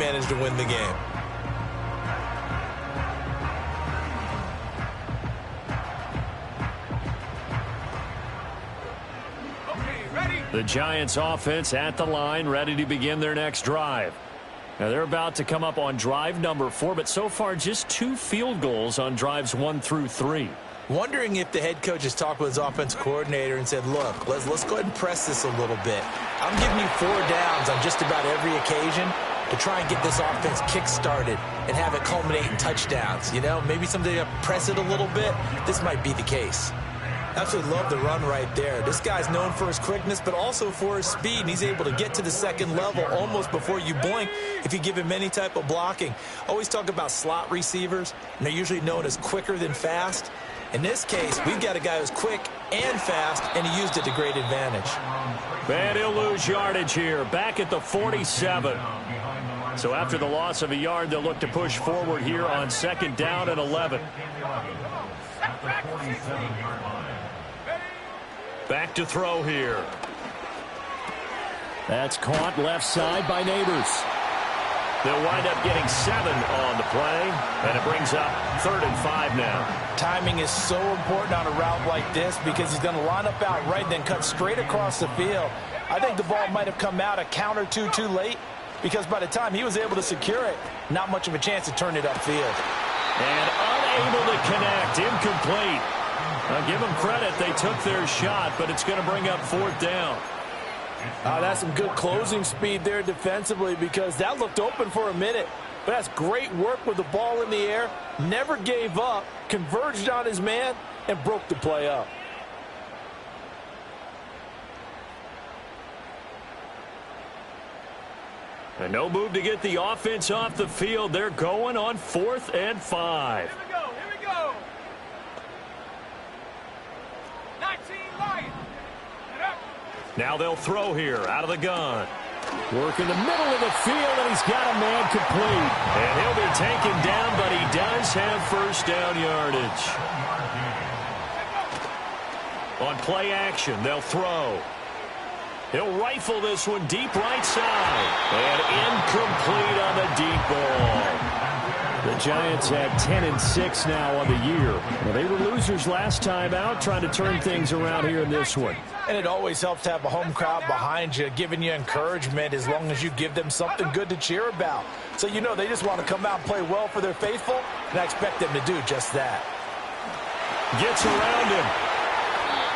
managed to win the game. The Giants offense at the line, ready to begin their next drive. Now they're about to come up on drive number 4, but so far just 2 field goals on drives 1 through 3. Wondering if the head coach has talked with his offense coordinator and said, look, let's go ahead and press this a little bit. I'm giving you 4 downs on just about every occasion to try and get this offense kick-started and have it culminate in touchdowns. You know, maybe someday to press it a little bit. This might be the case. Absolutely love the run right there. This guy's known for his quickness, but also for his speed. And he's able to get to the second level almost before you blink if you give him any type of blocking. Always talk about slot receivers, and they're usually known as quicker than fast. In this case, we've got a guy who's quick and fast, and he used it to great advantage. And he'll lose yardage here, back at the 47. So after the loss of a yard, they'll look to push forward here on 2nd down and 11. Back to throw here. That's caught left side by Neighbors. They'll wind up getting 7 on the play, and it brings up 3rd and 5 now. Timing is so important on a route like this because he's going to line up out right and then cut straight across the field. I think the ball might have come out a count or two too late because by the time he was able to secure it, not much of a chance to turn it upfield. And unable to connect, incomplete. Now give them credit, they took their shot, but it's going to bring up 4th down. That's some good closing speed there defensively because that looked open for a minute. But that's great work with the ball in the air. Never gave up, converged on his man, and broke the play up. And no move to get the offense off the field. They're going on 4th and 5. Here we go. 19 Lions. Now they'll throw here out of the gun. Work in the middle of the field, and he's got a man complete. And he'll be taken down, but he does have 1st down yardage. On play action, they'll throw. He'll rifle this one deep right side. And incomplete on the deep ball. The Giants had 10-6 now on the year. Well, they were losers last time out, trying to turn things around here in this one. And it always helps to have a home crowd behind you, giving you encouragement as long as you give them something good to cheer about. So you know they just want to come out and play well for their faithful, and I expect them to do just that. Gets around him.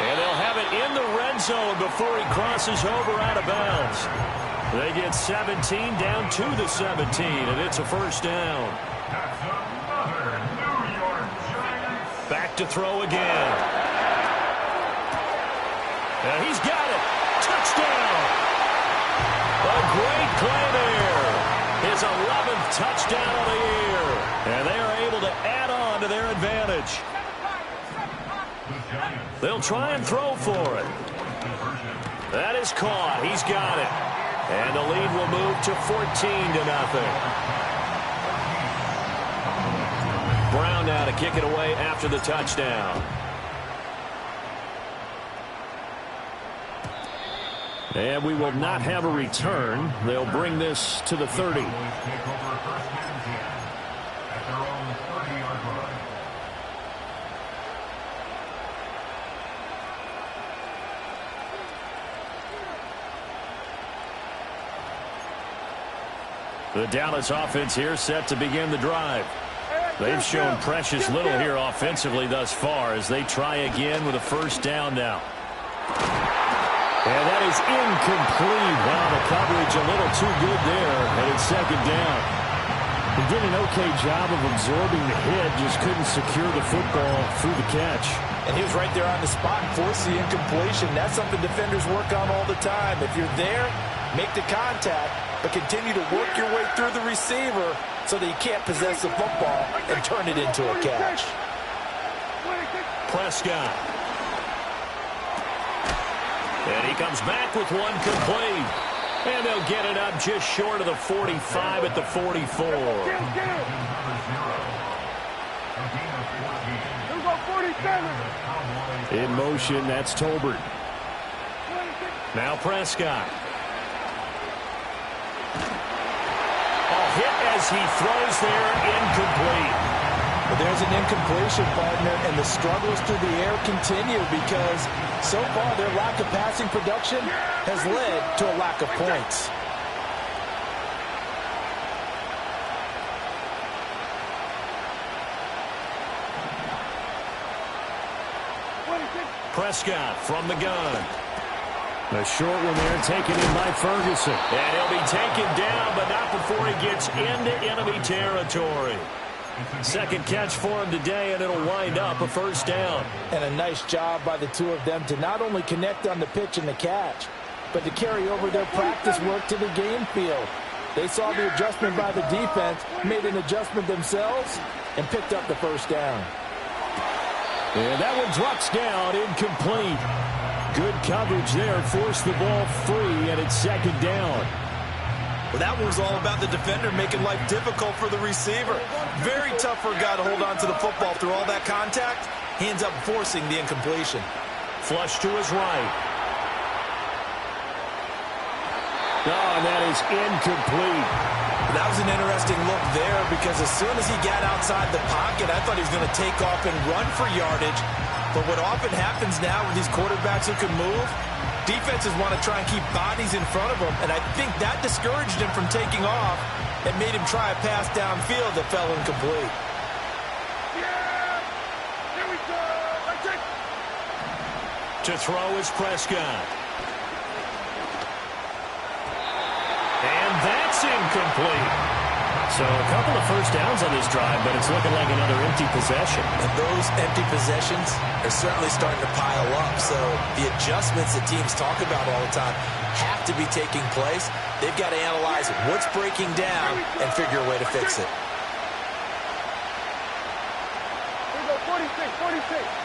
And they'll have it in the red zone before he crosses over out of bounds. They get 17 down to the 17, and it's a 1st down. Back to throw again. And he's got it. Touchdown. A great play there. His 11th touchdown of the year. And they are able to add on to their advantage. They'll try and throw for it. That is caught. He's got it. And the lead will move to 14-0. Brown now to kick it away after the touchdown. And we will not have a return. They'll bring this to the 30. The Dallas offense here set to begin the drive. They've shown precious little here offensively thus far as they try again with a 1st down now. And that is incomplete. Wow, the coverage a little too good there, and it's 2nd down. He did an okay job of absorbing the hit, just couldn't secure the football through the catch. And he was right there on the spot and forced the incompletion. That's something defenders work on all the time. If you're there, make the contact, but continue to work your way through the receiver so that you can't possess the football and turn it into a catch. Prescott. And he comes back with one complete. And they'll get it up just short of the 45 at the 44. In motion, that's Tolbert. Now Prescott. A hit as he throws there, incomplete. Well, there's an incompletion, partner, and the struggles through the air continue because so far their lack of passing production has led to a lack of points. Prescott from the gun. A short one there taken in by Ferguson. And he'll be taken down, but not before he gets into enemy territory. Second catch for him today, and it'll wind up a first down. And a nice job by the two of them to not only connect on the pitch and the catch, but to carry over their practice work to the game field. They saw the adjustment by the defense, made an adjustment themselves, and picked up the first down. And that one drops down, incomplete. Good coverage there, forced the ball free, and it's second down. Well, that one was all about the defender making life difficult for the receiver. Very tough for a guy to hold on to the football through all that contact. He ends up forcing the incompletion. Flush to his right. Oh, and that is incomplete. That was an interesting look there because as soon as he got outside the pocket, I thought he was going to take off and run for yardage. But what often happens now with these quarterbacks who can move, defenses want to try and keep bodies in front of them, and I think that discouraged him from taking off and made him try a pass downfield that fell incomplete. Yeah! Here we go! Let's take... To throw is Prescott. And that's incomplete. So a couple of first downs on this drive, but it's looking like another empty possession. And those empty possessions are certainly starting to pile up. So the adjustments that teams talk about all the time have to be taking place. They've got to analyze what's breaking down and figure a way to fix it. Here we go, 46.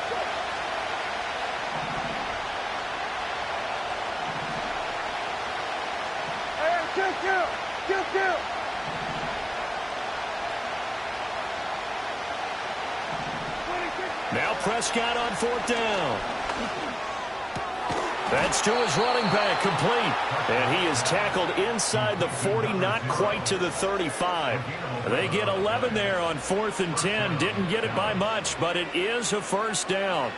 Kill. Now Prescott on fourth down. That's to his running back, complete. And he is tackled inside the 40, not quite to the 35. They get 11 there on 4th and 10. Didn't get it by much, but it is a first down.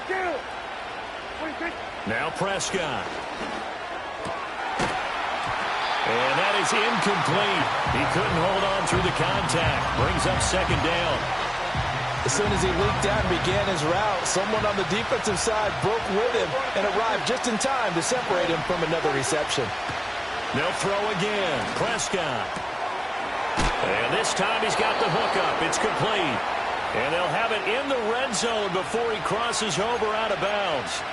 Kill. Now Prescott. And that is incomplete. He couldn't hold on through the contact. Brings up second down. As soon as he leaked out and began his route, someone on the defensive side broke with him and arrived just in time to separate him from another reception. They'll throw again. Prescott. And this time he's got the hook up. It's complete. And they'll have it in the red zone before he crosses over out of bounds.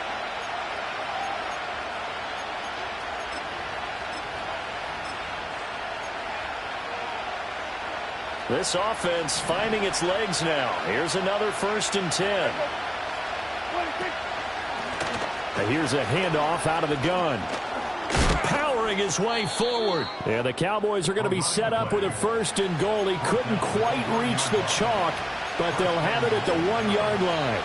This offense finding its legs now. Here's another 1st and 10. And here's a handoff out of the gun. Powering his way forward. And the Cowboys are going to be set up with a 1st and goal. He couldn't quite reach the chalk, but they'll have it at the 1-yard line.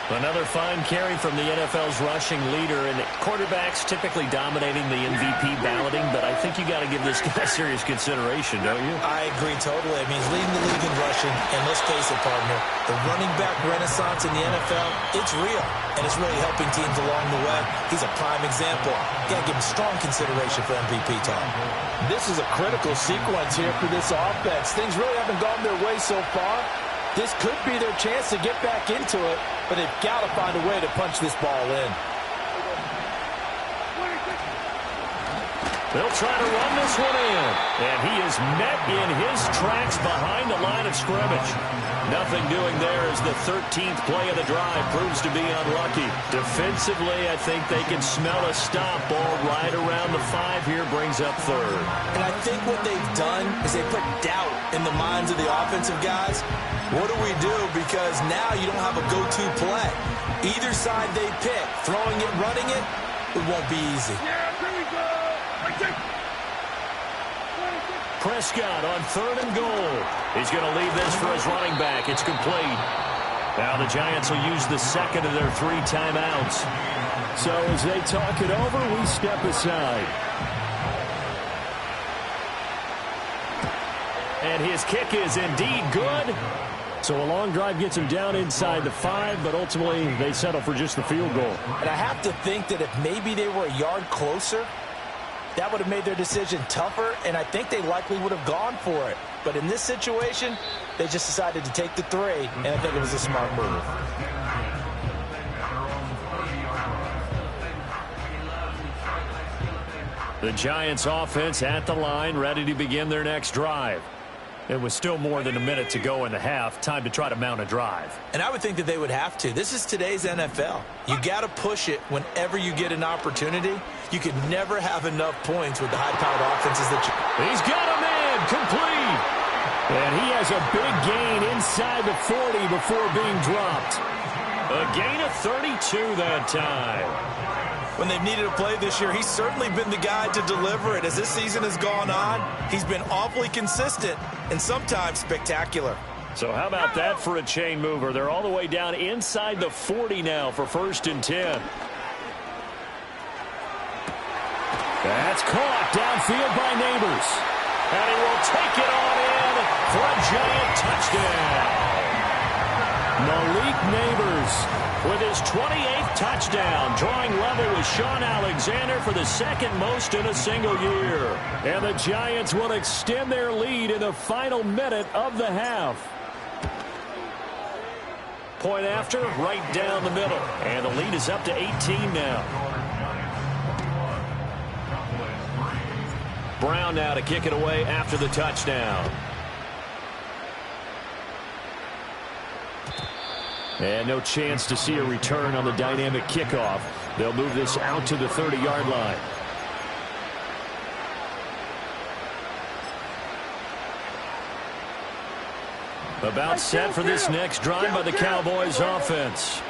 Another fine carry from the NFL's rushing leader, and quarterbacks typically dominating the MVP balloting, but I think you got to give this guy serious consideration, don't you? I agree totally. I mean, he's leading the league in rushing, and let's face it, partner, the running back renaissance in the NFL, it's real, and it's really helping teams along the way. He's a prime example. Got to give him strong consideration for MVP talk. This is a critical sequence here for this offense. Things really haven't gone their way so far. This could be their chance to get back into it, but they've got to find a way to punch this ball in. They'll try to run this one in. And he is met in his tracks behind the line of scrimmage. Nothing doing there as the 13th play of the drive proves to be unlucky. Defensively, I think they can smell a stop. Ball right around the 5 here, brings up third. And I think what they've done is they put doubt in the minds of the offensive guys. What do we do? Because now you don't have a go-to play. Either side they pick, throwing it, running it, it won't be easy. Prescott on 3rd and goal. He's going to leave this for his running back. It's complete. Now the Giants will use the second of their 3 timeouts. So as they talk it over, we step aside. And his kick is indeed good. So a long drive gets him down inside the 5, but ultimately they settle for just the field goal. And I have to think that if maybe they were a yard closer, that would have made their decision tougher, and I think they likely would have gone for it. But in this situation, they just decided to take the 3, and I think it was a smart move. The Giants offense at the line, ready to begin their next drive. It was still more than a minute to go in the half. Time to try to mount a drive. And I would think that they would have to. This is today's NFL. You got to push it whenever you get an opportunity. You can never have enough points with the high-powered offenses that you... He's got a man complete. And he has a big gain inside the 40 before being dropped. A gain of 32 that time. When they've needed a play this year, he's certainly been the guy to deliver it. As this season has gone on, he's been awfully consistent and sometimes spectacular. So how about that for a chain mover? They're all the way down inside the 40 now for 1st and 10. That's caught downfield by Neighbors. And he will take it on in for a Giant touchdown. Malik Neighbors with his 28th touchdown, drawing level with Sean Alexander for the 2nd most in a single year. And the Giants will extend their lead in the final minute of the half. Point after, right down the middle. And the lead is up to 18 now. Brown now to kick it away after the touchdown. And no chance to see a return on the dynamic kickoff. They'll move this out to the 30-yard line. About set for this next drive by the Cowboys offense.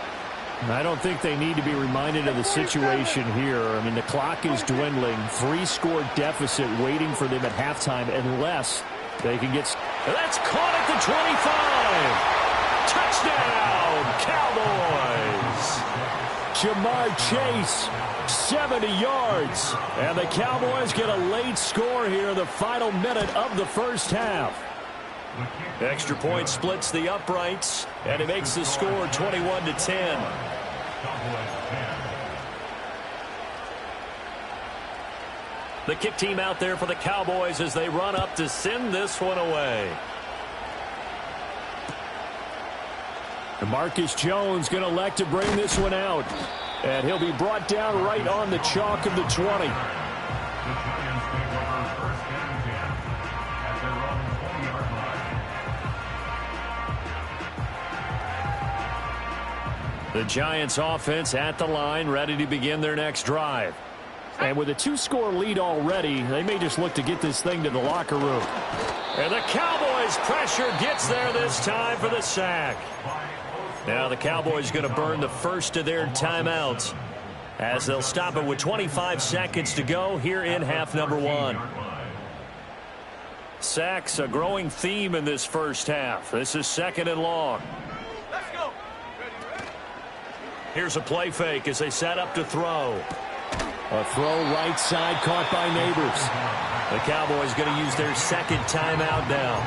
I don't think they need to be reminded of the situation here. I mean, the clock is dwindling. 3-score deficit waiting for them at halftime unless they can get... That's caught at the 25. Touchdown, Cowboys. Jamar Chase, 70 yards. And the Cowboys get a late score here in the final minute of the first half. Extra point splits the uprights, and it makes the score 21-10. The kick team out there for the Cowboys as they run up to send this one away. And Marcus Jones going to elect to bring this one out. And he'll be brought down right on the chalk of the 20. The Giants offense at the line, ready to begin their next drive. And with a 2-score lead already, they may just look to get this thing to the locker room. And the Cowboys pressure gets there this time for the sack. Now the Cowboys going to burn the first of their timeouts as they'll stop it with 25 seconds to go here in half number 1. Sacks a growing theme in this first half. This is 2nd and long. Let's go. Here's a play fake as they set up to throw. A throw right side caught by Neighbors. The Cowboys going to use their 2nd timeout now.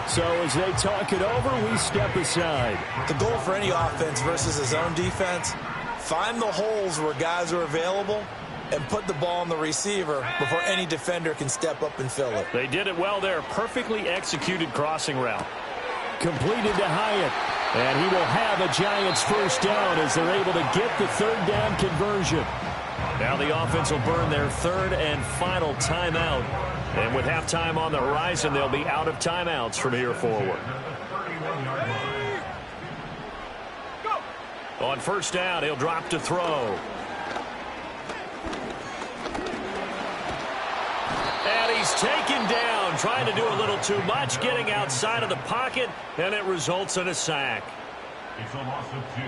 So as they talk it over, we step aside. The goal for any offense versus his own defense, find the holes where guys are available and put the ball on the receiver before any defender can step up and fill it. They did it well there. Perfectly executed crossing route. Completed to Hyatt. And he will have a Giants first down as they're able to get the 3rd down conversion. Now the offense will burn their third and final timeout. And with halftime on the horizon, they'll be out of timeouts from here forward. On first down, he'll drop to throw. And he's taken down, trying to do a little too much, getting outside of the pocket, and it results in a sack. It's a loss of 2.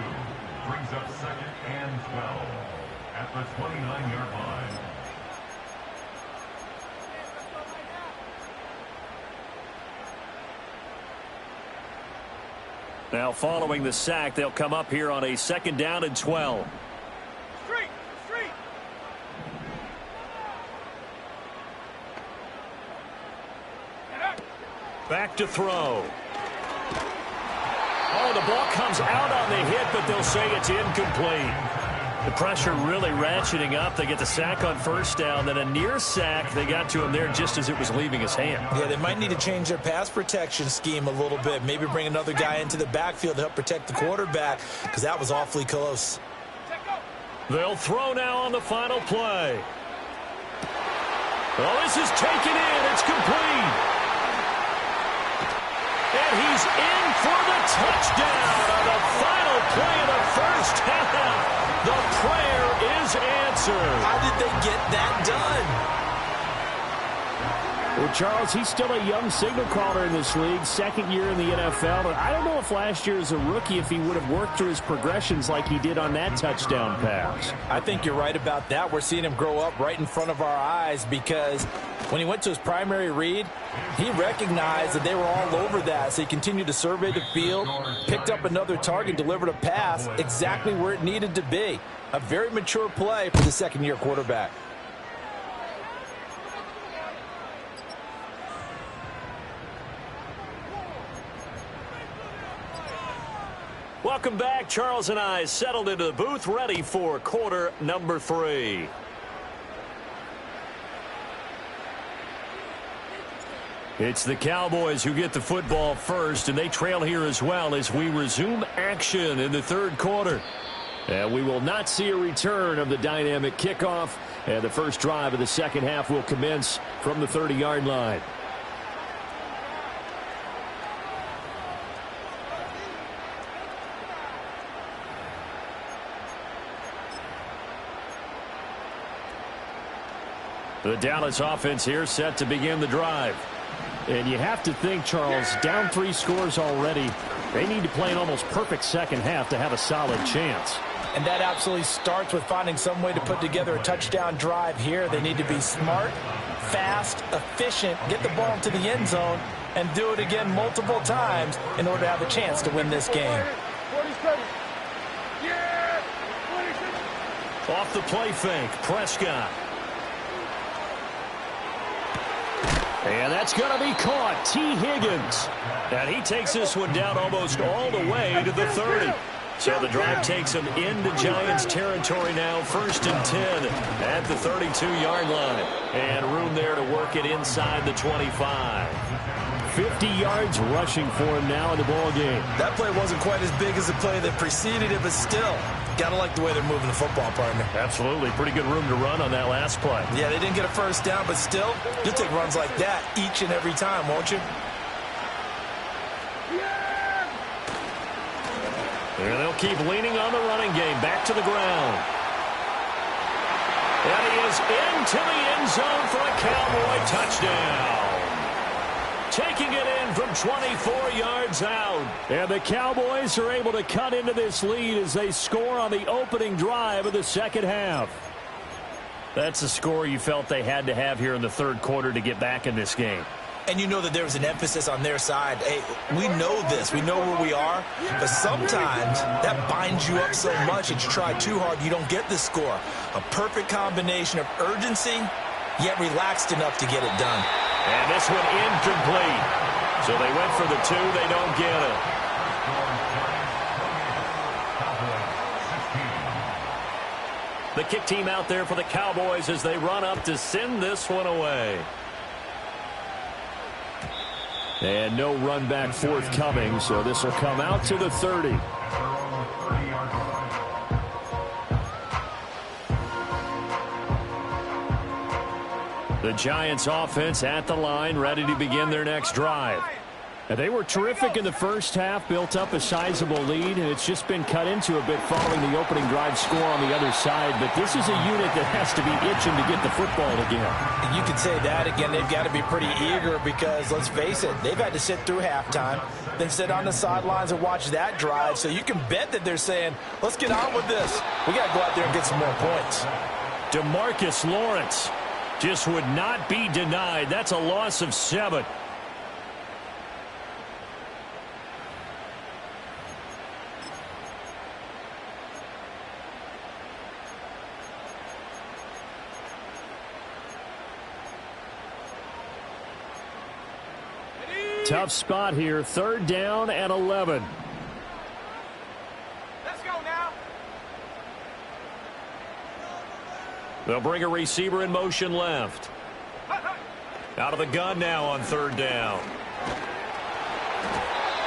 Brings up 2nd and 12 at the 29-yard line. Now following the sack, they'll come up here on a 2nd down and 12. Straight. Back to throw. Oh, the ball comes out on the hit, but they'll say it's incomplete. The pressure really ratcheting up. They get the sack on first down, then a near sack. They got to him there just as it was leaving his hand. Yeah, they might need to change their pass protection scheme a little bit. Maybe bring another guy into the backfield to help protect the quarterback, because that was awfully close. They'll throw now on the final play. Well, this is taken in. It's complete. And he's in for the touchdown on the final play of the first half. The prayer is answered. How did they get that done? Well, Charles, he's still a young signal caller in this league, 2nd year in the NFL. But I don't know if last year as a rookie, if he would have worked through his progressions like he did on that touchdown pass. I think you're right about that. We're seeing him grow up right in front of our eyes, because when he went to his primary read, he recognized that they were all over that. So he continued to survey the field, picked up another target, delivered a pass exactly where it needed to be. A very mature play for the 2nd-year quarterback. Welcome back. Charles and I settled into the booth, ready for quarter number 3. It's the Cowboys who get the football first, and they trail here as well as we resume action in the 3rd quarter. And we will not see a return of the dynamic kickoff, and the first drive of the 2nd half will commence from the 30-yard line. The Dallas offense here set to begin the drive. And you have to think, Charles, down 3 scores already. They need to play an almost perfect 2nd half to have a solid chance. And that absolutely starts with finding some way to put together a touchdown drive here. They need to be smart, fast, efficient, get the ball into the end zone, and do it again multiple times in order to have a chance to win this game. 47. Yeah. 26. Off the play fake, Prescott. And that's going to be caught. T. Higgins. And he takes this one down almost all the way to the 30. So the drive takes him into Giants territory now, 1st and 10 at the 32-yard line. And room there to work it inside the 25. 50 yards rushing for him now in the ball game. That play wasn't quite as big as the play that preceded it, but still, got to like the way they're moving the football, partner. Absolutely. Pretty good room to run on that last play. Yeah, they didn't get a first down, but still, you'll take runs like that each and every time, won't you? And they'll keep leaning on the running game. Back to the ground. And he is into the end zone for a Cowboy touchdown. Taking it in from 24 yards out. And the Cowboys are able to cut into this lead as they score on the opening drive of the 2nd half. That's a score you felt they had to have here in the 3rd quarter to get back in this game. And you know that there was an emphasis on their side. Hey, we know this. We know where we are. But sometimes that binds you up so much that you try too hard, you don't get the score. A perfect combination of urgency, yet relaxed enough to get it done. And this one incomplete. So they went for the 2. They don't get it. The kick team out there for the Cowboys as they run up to send this one away. And no run back forthcoming, so this will come out to the 30. The Giants offense at the line, ready to begin their next drive. And they were terrific in the first half, built up a sizable lead, and it's just been cut into a bit following the opening drive score on the other side. But this is a unit that has to be itching to get the football again. You could say that again. They've got to be pretty eager because, let's face it, they've had to sit through halftime, then sit on the sidelines and watch that drive. So you can bet that they're saying, let's get on with this. We got to go out there and get some more points. DeMarcus Lawrence just would not be denied. That's a loss of 7. Tough spot here. 3rd down and 11. Let's go now. They'll bring a receiver in motion left. Out of the gun now on 3rd down.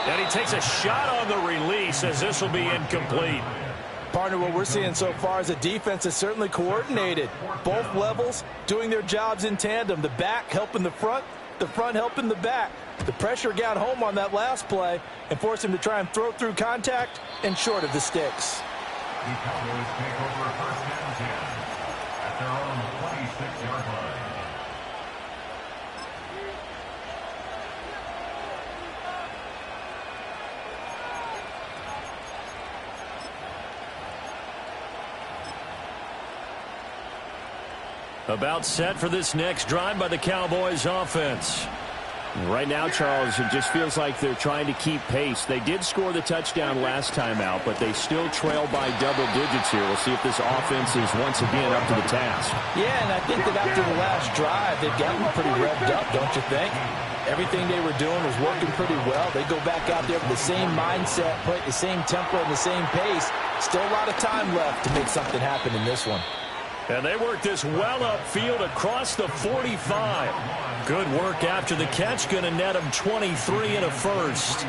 And he takes a shot on the release as this will be incomplete. Partner, what we're seeing so far is the defense is certainly coordinated. Both levels doing their jobs in tandem. The back helping the front helping the back. The pressure got home on that last play and forced him to try and throw through contact and short of the sticks. The Cowboys take over 1st and 10 at their own 26-yard line. About set for this next drive by the Cowboys offense. Right now, Charles, it just feels like they're trying to keep pace. They did score the touchdown last time out, but they still trail by double digits here. We'll see if this offense is once again up to the task. Yeah, and I think that after the last drive, they've gotten pretty revved up, don't you think? Everything they were doing was working pretty well. They go back out there with the same mindset, play at the same tempo and the same pace. Still a lot of time left to make something happen in this one. And they work this well upfield across the 45. Good work after the catch. Going to net them 23 and a first.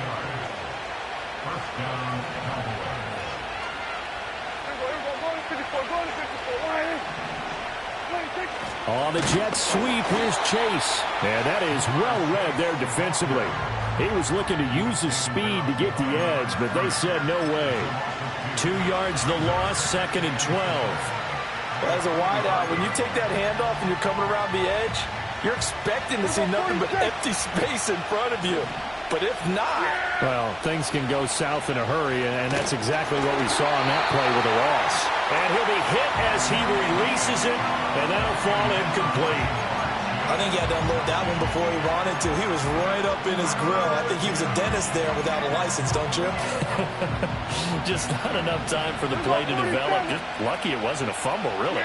On the jet sweep, here's Chase. And that is well read there defensively. He was looking to use his speed to get the edge, but they said no way. 2 yards the loss, 2nd and 12. As a wideout, when you take that handoff and you're coming around the edge, you're expecting to see nothing but empty space in front of you. But if not... Well, things can go south in a hurry, and that's exactly what we saw on that play with a loss. And he'll be hit as he releases it, and that'll fall incomplete. I think he had to unload that one before he wanted to. He was right up in his grill. I think he was a dentist there without a license, don't you? Just not enough time for the play to develop. Just lucky it wasn't a fumble, really.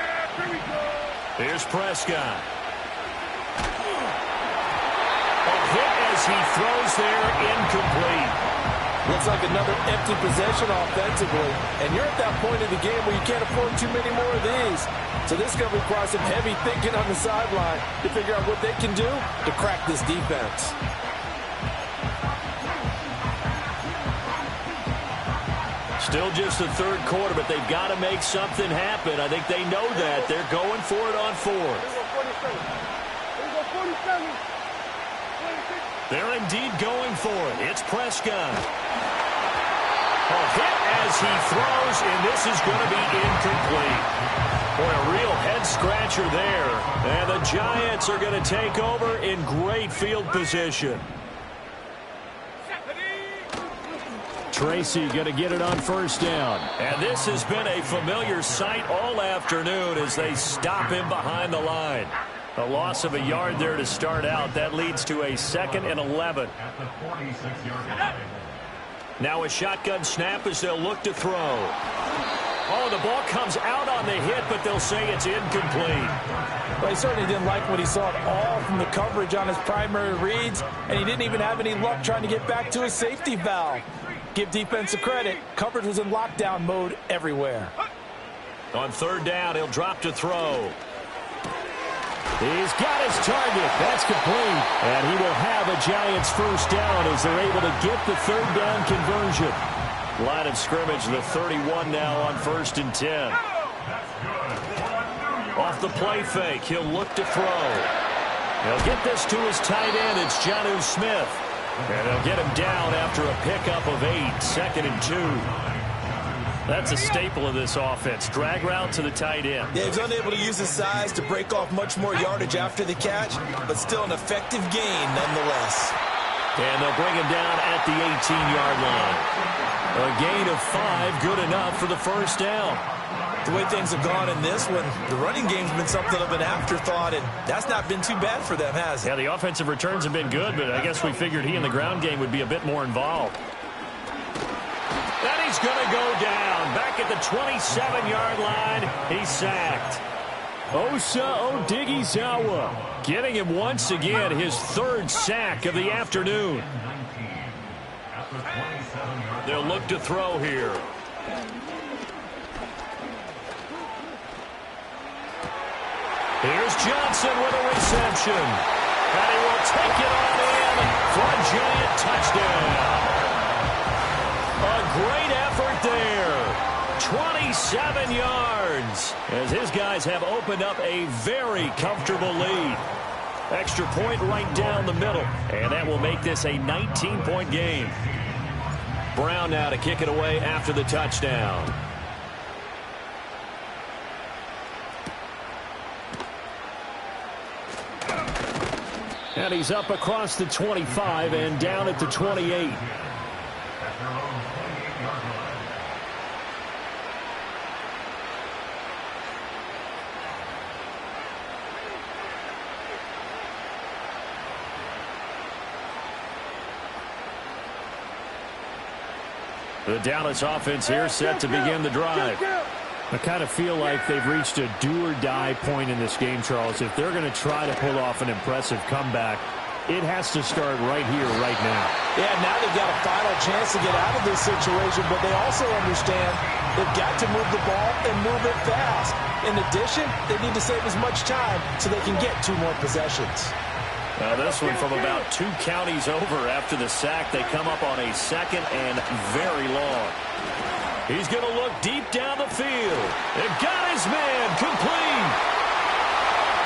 Here's Prescott. A hit as he throws there, incomplete. Looks like another empty possession offensively. And you're at that point in the game where you can't afford too many more of these. So this is going to require some heavy thinking on the sideline to figure out what they can do to crack this defense. Still just the 3rd quarter, but they've got to make something happen. I think they know that. They're going for it on 4th. They're indeed going for it. It's Prescott. A hit as he throws, and this is going to be incomplete. Boy, a real head-scratcher there. And the Giants are going to take over in great field position. Tracy going to get it on 1st down. And this has been a familiar sight all afternoon as they stop him behind the line. A loss of a yard there to start out. That leads to a 2nd and 11. At the 46-yard line. Now a shotgun snap as they'll look to throw. Oh, the ball comes out on the hit, but they'll say it's incomplete. Well, he certainly didn't like what he saw at all from the coverage on his primary reads, and he didn't even have any luck trying to get back to his safety valve. Give defensive credit. Coverage was in lockdown mode everywhere. On 3rd down, he'll drop to throw. He's got his target. That's complete. And he will have a Giants 1st down as they're able to get the 3rd down conversion. Line of scrimmage, the 31 now on 1st and 10. Off the play fake, he'll look to throw. He'll get this to his tight end. It's Jonnu Smith. And they'll get him down after a pickup of 8, 2nd and 2. That's a staple of this offense. Drag route to the tight end. Yeah, he's unable to use his size to break off much more yardage after the catch, but still an effective gain nonetheless. And they'll bring him down at the 18-yard line. A gain of 5, good enough for the first down. The way things have gone in this one, the running game's been something of an afterthought, and that's not been too bad for them, has it? Yeah, the offensive returns have been good, but I guess we figured he in the ground game would be a bit more involved. And he's going to go down. Back at the 27-yard line, he's sacked. Osa Odighizuwa Getting him once again, his 3rd sack of the afternoon. They'll look to throw here. Here's Johnson with a reception. And he will take it on in for a giant touchdown. A great effort there. 27 yards. As his guys have opened up a very comfortable lead. Extra point right down the middle. And that will make this a 19-point game. Brown now to kick it away after the touchdown. And he's up across the 25 and down at the 28. The Dallas offense here set to begin the drive. I kind of feel like they've reached a do-or-die point in this game, Charles. If they're going to try to pull off an impressive comeback, it has to start right here, right now. Yeah, now they've got a final chance to get out of this situation, but they also understand they've got to move the ball and move it fast. In addition, they need to save as much time so they can get 2 more possessions. Now this one from about 2 counties over after the sack. They come up on a 2nd and very long. He's going to look deep down the field. They've got his man complete.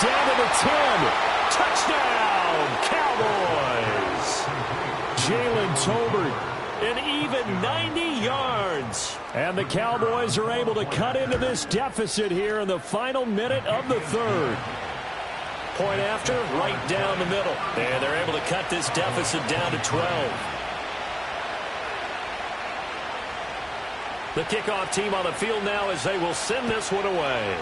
Down to the 10. Touchdown, Cowboys. Jalen Tolbert, an even 90 yards. And the Cowboys are able to cut into this deficit here in the final minute of the 3rd. Point after, right down the middle. And they're able to cut this deficit down to 12. The kickoff team on the field now as they will send this one away.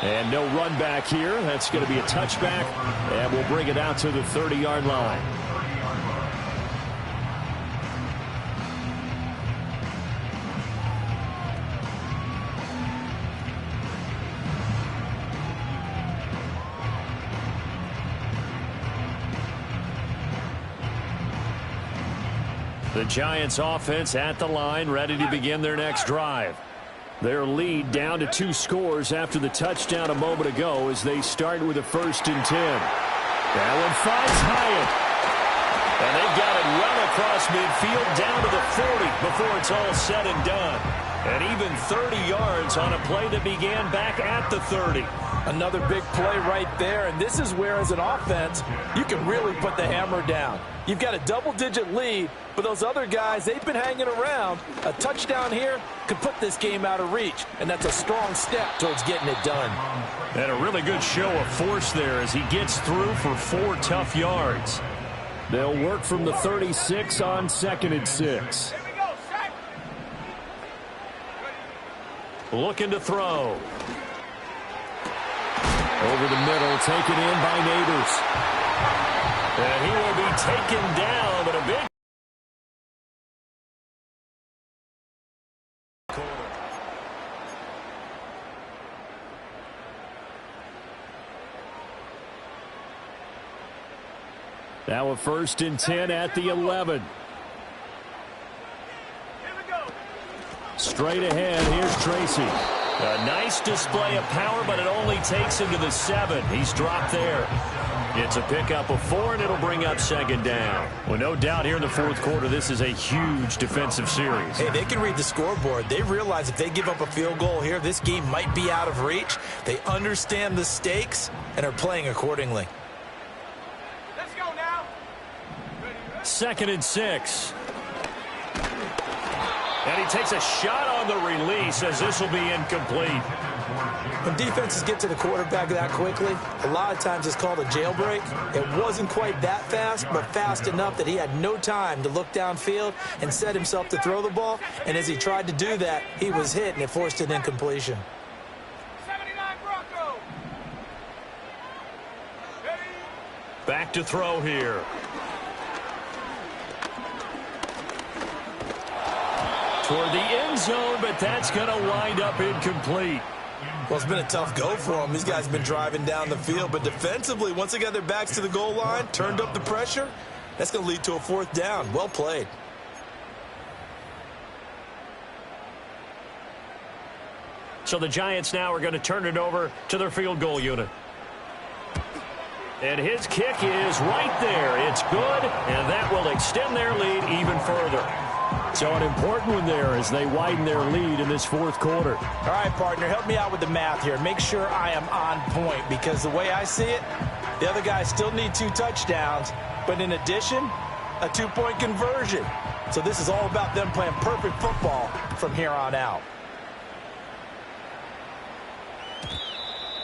And no run back here. That's going to be a touchback. And we'll bring it out to the 30-yard line. The Giants offense at the line, ready to begin their next drive. Their lead down to 2 scores after the touchdown a moment ago as they start with a 1st and 10. That one finds Hyatt. And they've got it run across midfield down to the 40 before it's all said and done. And even 30 yards on a play that began back at the 30. Another big play right there, and this is where, as an offense, you can really put the hammer down. You've got a double-digit lead, but those other guys, they've been hanging around. A touchdown here could put this game out of reach, and that's a strong step towards getting it done. And a really good show of force there as he gets through for 4 tough yards. They'll work from the 36 on 2nd and 6. Looking to throw. Over the middle, taken in by Neighbors. And he will be taken down, but a big corner. Now a 1st and 10 at the 11. Straight ahead, here's Tracy. A nice display of power, but it only takes him to the 7. He's dropped there. It's a pickup of 4, and it'll bring up second down. Well, no doubt here in the fourth quarter, this is a huge defensive series. Hey, they can read the scoreboard. They realize if they give up a field goal here, this game might be out of reach. They understand the stakes and are playing accordingly. Let's go now. 2nd and 6. And he takes a shot on the release as this will be incomplete. When defenses get to the quarterback that quickly, a lot of times it's called a jailbreak. It wasn't quite that fast, but fast enough that he had no time to look downfield and set himself to throw the ball. And as he tried to do that, he was hit, and it forced an incompletion. 79 Bronco. Back to throw here. Toward the end zone, but that's going to wind up incomplete. Well, it's been a tough go for them. These guys have been driving down the field, but defensively, once they got their backs to the goal line, turned up the pressure, that's going to lead to a 4th down. Well played. So the Giants now are going to turn it over to their field goal unit. And his kick is right there. It's good, and that will extend their lead even further. So an important one there as they widen their lead in this fourth quarter. All right, partner, help me out with the math here. Make sure I am on point, because the way I see it, the other guys still need 2 touchdowns, but in addition, a 2-point conversion. So this is all about them playing perfect football from here on out.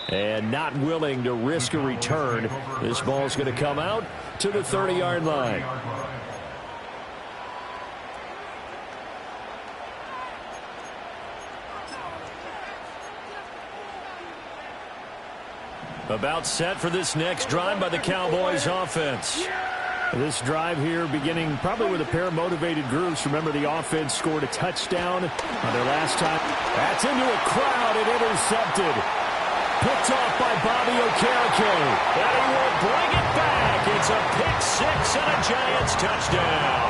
And not willing to risk a return. This ball's going to come out to the 30-yard line. About set for this next drive by the Cowboys offense. This drive here beginning probably with a pair of motivated groups. Remember, the offense scored a touchdown on their last time. That's into a crowd and intercepted. Picked off by Bobby Okereke. And he will bring it back. It's a pick 6 and a Giants touchdown.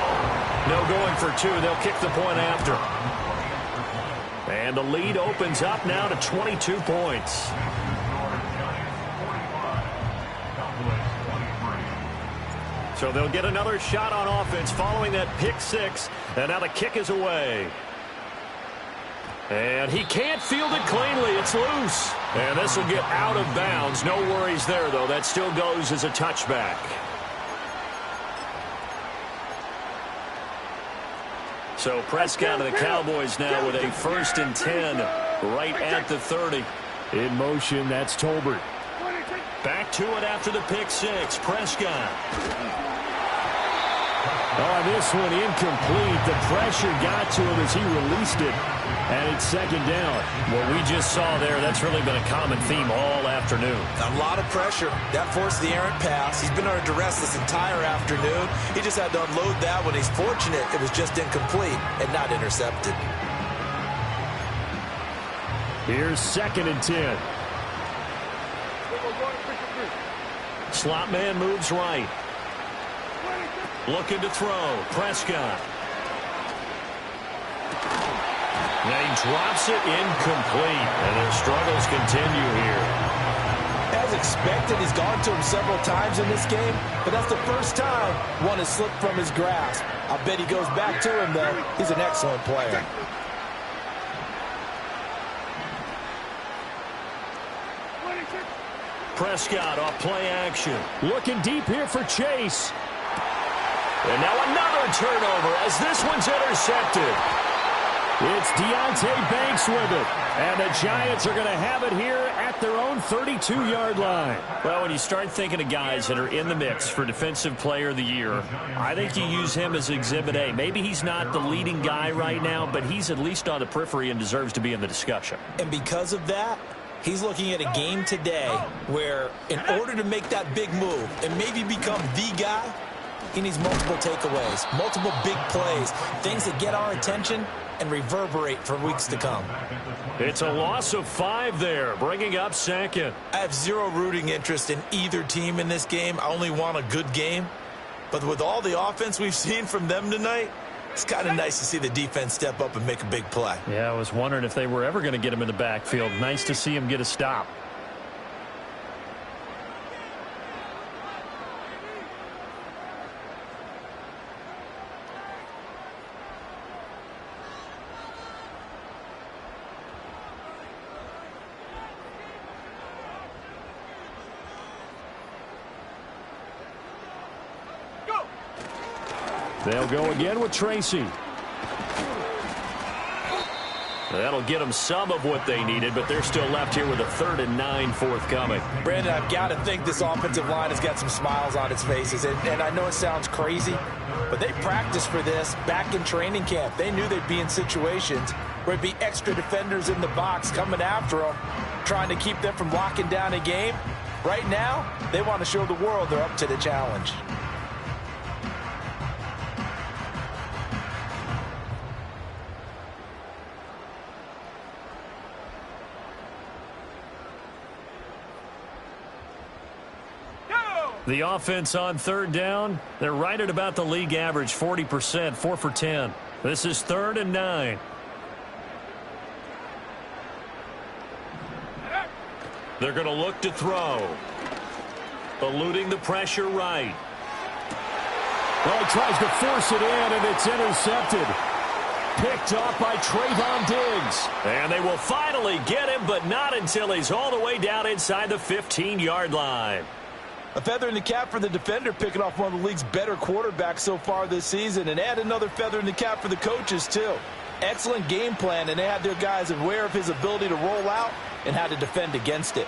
No going for 2. They'll kick the point after. And the lead opens up now to 22 points. So they'll get another shot on offense following that pick 6. And now the kick is away. And he can't field it cleanly. It's loose. And this will get out of bounds. No worries there, though. That still goes as a touchback. So Prescott and the Cowboys now with a 1st and 10 right at the 30. In motion, that's Tolbert. Back to it after the pick 6. Prescott. Oh, this one incomplete. The pressure got to him as he released it. And it's 2nd down. What we just saw there, that's really been a common theme all afternoon. A lot of pressure. That forced the errant pass. He's been under duress this entire afternoon. He just had to unload that one. He's fortunate it was just incomplete and not intercepted. Here's 2nd and 10. Slot man moves right. Looking to throw. Prescott. Now he drops it incomplete. And their struggles continue here. As expected, he's gone to him several times in this game, but that's the first time one has slipped from his grasp. I bet he goes back to him, though. He's an excellent player. Prescott off play action. Looking deep here for Chase. And now another turnover as this one's intercepted. It's Deontay Banks with it. And the Giants are going to have it here at their own 32-yard line. Well, when you start thinking of guys that are in the mix for Defensive Player of the Year, I think you use him as Exhibit A. Maybe he's not the leading guy right now, but he's at least on the periphery and deserves to be in the discussion. And because of that, he's looking at a game today where in order to make that big move and maybe become the guy, he needs multiple takeaways, multiple big plays, things that get our attention and reverberate for weeks to come. It's a loss of 5 there, bringing up 2nd. I have zero rooting interest in either team in this game. I only want a good game. But with all the offense we've seen from them tonight, It's kind of nice to see the defense step up and make a big play. Yeah, I was wondering if they were ever going to get him in the backfield. Nice to see him get a stop. They'll go again with Tracy. That'll get them some of what they needed, but they're still left here with a 3rd and 9 forthcoming. Brandon, I've got to think this offensive line has got some smiles on its faces. And I know it sounds crazy, but they practiced for this back in training camp. They knew they'd be in situations where it'd be extra defenders in the box coming after them, trying to keep them from locking down a game. Right now, they want to show the world they're up to the challenge. The offense on 3rd down, they're right at about the league average, 40%, 4 for 10. This is 3rd and 9. They're going to look to throw. Eluding the pressure right. Well, he tries to force it in, and it's intercepted. Picked off by Trayvon Diggs. And they will finally get him, but not until he's all the way down inside the 15-yard line. A feather in the cap for the defender, picking off one of the league's better quarterbacks so far this season, and add another feather in the cap for the coaches, too. Excellent game plan, and they had their guys aware of his ability to roll out and how to defend against it.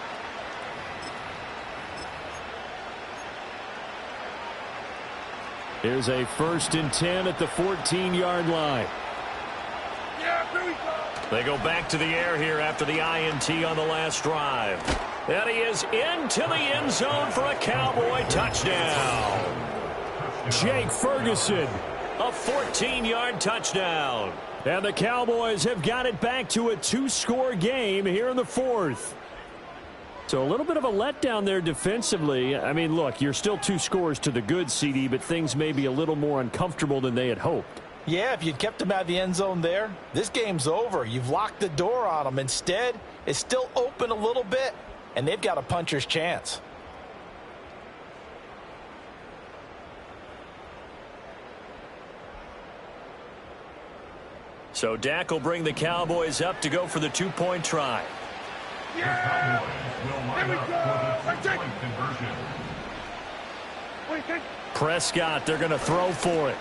Here's a 1st and 10 at the 14-yard line. They go back to the air here after the INT on the last drive. And he is into the end zone for a Cowboy touchdown. Jake Ferguson. A 14-yard touchdown. And the Cowboys have got it back to a 2-score game here in the 4th. So a little bit of a letdown there defensively. I mean, look, you're still 2 scores to the good, CD, but things may be a little more uncomfortable than they had hoped. Yeah, if you'd kept them out of the end zone there, this game's over. You've locked the door on them. Instead, it's still open a little bit, and they've got a puncher's chance. So Dak will bring the Cowboys up to go for the 2-point try. The Cowboys will line up for the 2-point conversion. Prescott, they're going to throw for it.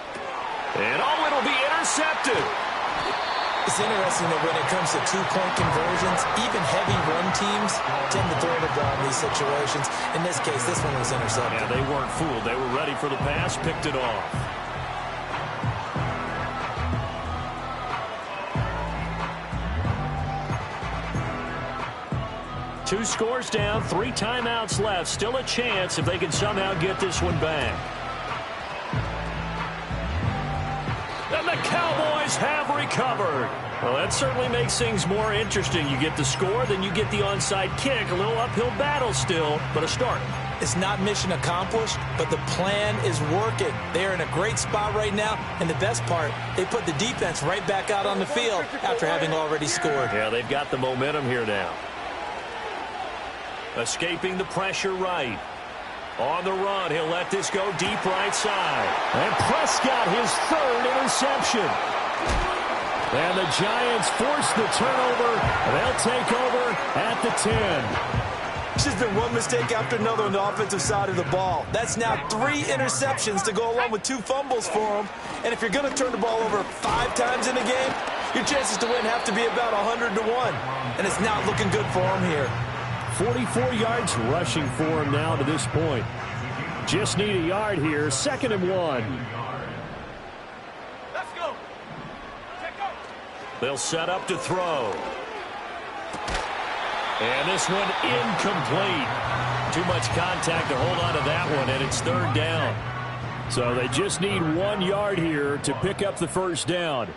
And it'll be intercepted. It's interesting that when it comes to 2-point conversions, even heavy run teams tend to throw the ball in these situations. In this case, this one was intercepted. Yeah, they weren't fooled. They were ready for the pass, picked it off. Two scores down, 3 timeouts left. Still a chance if they can somehow get this one back. And the Cowboys have recovered. Well, that certainly makes things more interesting. You get the score, then you get the onside kick. A little uphill battle still, but a start. It's not mission accomplished, but the plan is working. They're in a great spot right now, and the best part, they put the defense right back out on the field after having already scored. Yeah, they've got the momentum here now. Escaping the pressure right. On the run, he'll let this go deep right side. And Prescott, his 3rd interception. And the Giants force the turnover. They'll take over at the 10. It's just been one mistake after another on the offensive side of the ball. That's now 3 interceptions to go along with 2 fumbles for them. And if you're going to turn the ball over 5 times in a game, your chances to win have to be about 100 to 1. And it's not looking good for them here. 44 yards rushing for him now to this point. Just need a yard here. 2nd and 1. Let's go. They'll set up to throw. And this one incomplete. Too much contact to hold on to that one, and it's 3rd down. So they just need 1 yard here to pick up the 1st down.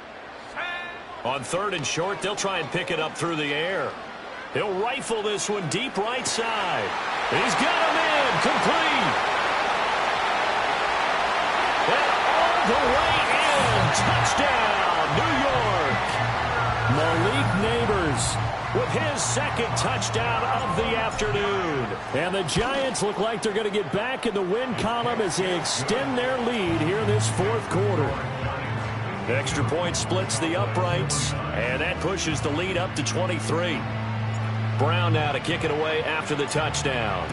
On 3rd and short, they'll try and pick it up through the air. He'll rifle this one deep right side. He's got him in. Complete. And all the way in Touchdown, New York. Malik Neighbors with his second touchdown of the afternoon. And the Giants look like they're going to get back in the win column as they extend their lead here in this fourth quarter. The extra point splits the uprights, and that pushes the lead up to 23. Brown now to kick it away after the touchdown.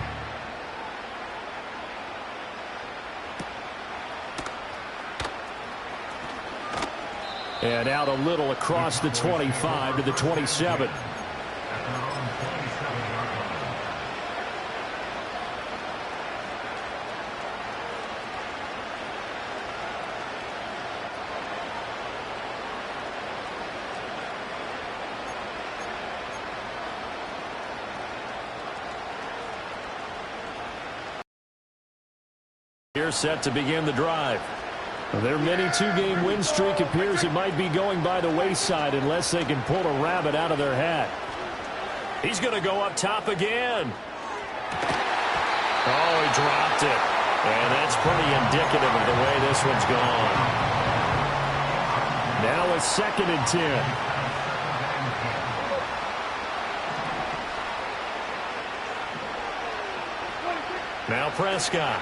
And out a little across the 25 to the 27. Here set to begin the drive. Their mini two-game win streak appears it might be going by the wayside unless they can pull a rabbit out of their hat. He's going to go up top again. Oh, he dropped it. And that's pretty indicative of the way this one's gone. Now a 2nd and 10. Now Prescott.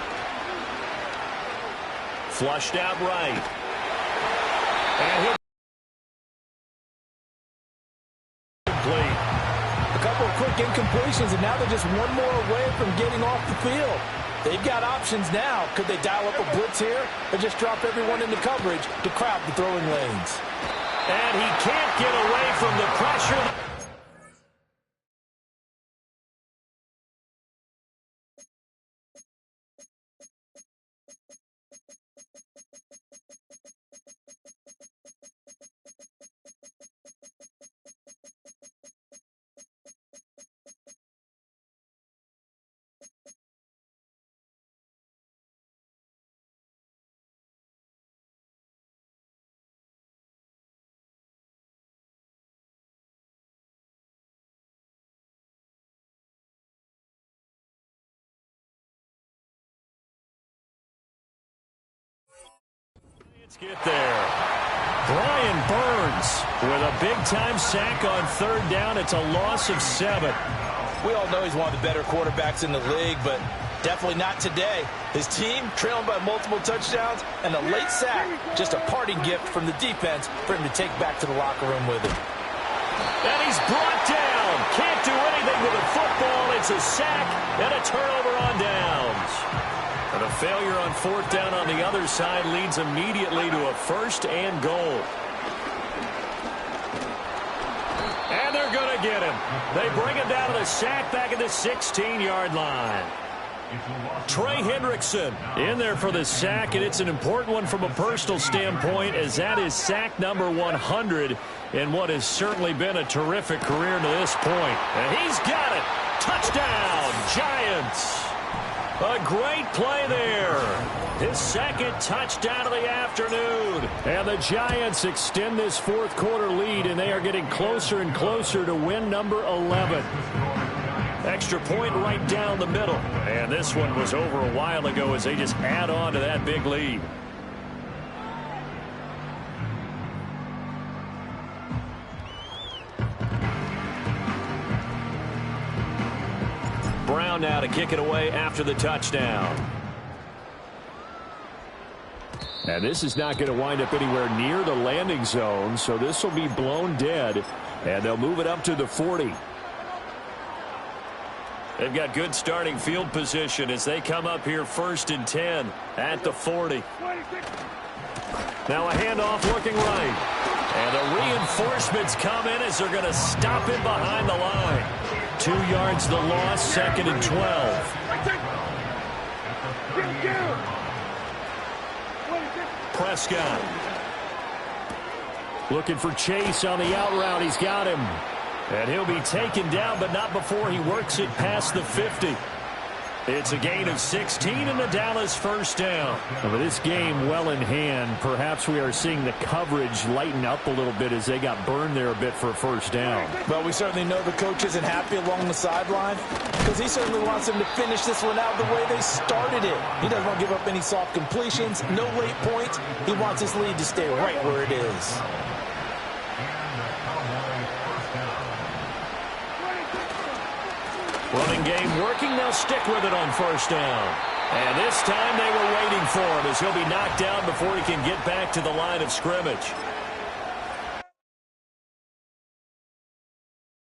Flushed out right. And he'll complete. A couple of quick incompletions, and now they're just one more away from getting off the field. They've got options now. Could they dial up a blitz here or just drop everyone into coverage to crowd the throwing lanes? And he can't get away from the pressure. Let's get there. Brian Burns with a big-time sack on 3rd down. It's a loss of 7. We all know he's one of the better quarterbacks in the league, but definitely not today. His team trailing by multiple touchdowns and a late sack, just a parting gift from the defense for him to take back to the locker room with him. And he's brought down. Can't do anything with the football. It's a sack and a turnover on downs. And a failure on 4th down on the other side leads immediately to a 1st and goal. And they're going to get him. They bring him down to the sack back at the 16-yard line. Trey Hendrickson in there for the sack, and it's an important one from a personal standpoint as that is sack number 100 in what has certainly been a terrific career to this point. And he's got it. Touchdown, Giants. A great play there. His 2nd touchdown of the afternoon. And the Giants extend this fourth quarter lead, and they are getting closer and closer to win number 11. Extra point right down the middle. And this one was over a while ago as they just add on to that big lead. Brown now to kick it away after the touchdown. And this is not going to wind up anywhere near the landing zone, so this will be blown dead, and they'll move it up to the 40. They've got good starting field position as they come up here 1st and 10 at the 40. Now a handoff looking right. And the reinforcements come in as they're going to stop him behind the line. 2 yards the loss, 2nd and 12. Prescott. Looking for Chase on the out route. He's got him. And he'll be taken down, but not before he works it past the 50. It's a gain of 16 and the Dallas first down. And with this game well in hand, perhaps we are seeing the coverage lighten up a little bit as they got burned there a bit for a first down. Well, we certainly know the coach isn't happy along the sideline because he certainly wants them to finish this one out the way they started it. He doesn't want to give up any soft completions, no late points. He wants his lead to stay right where it is. Running game working. They'll stick with it on first down. And this time they were waiting for him as he'll be knocked down before he can get back to the line of scrimmage.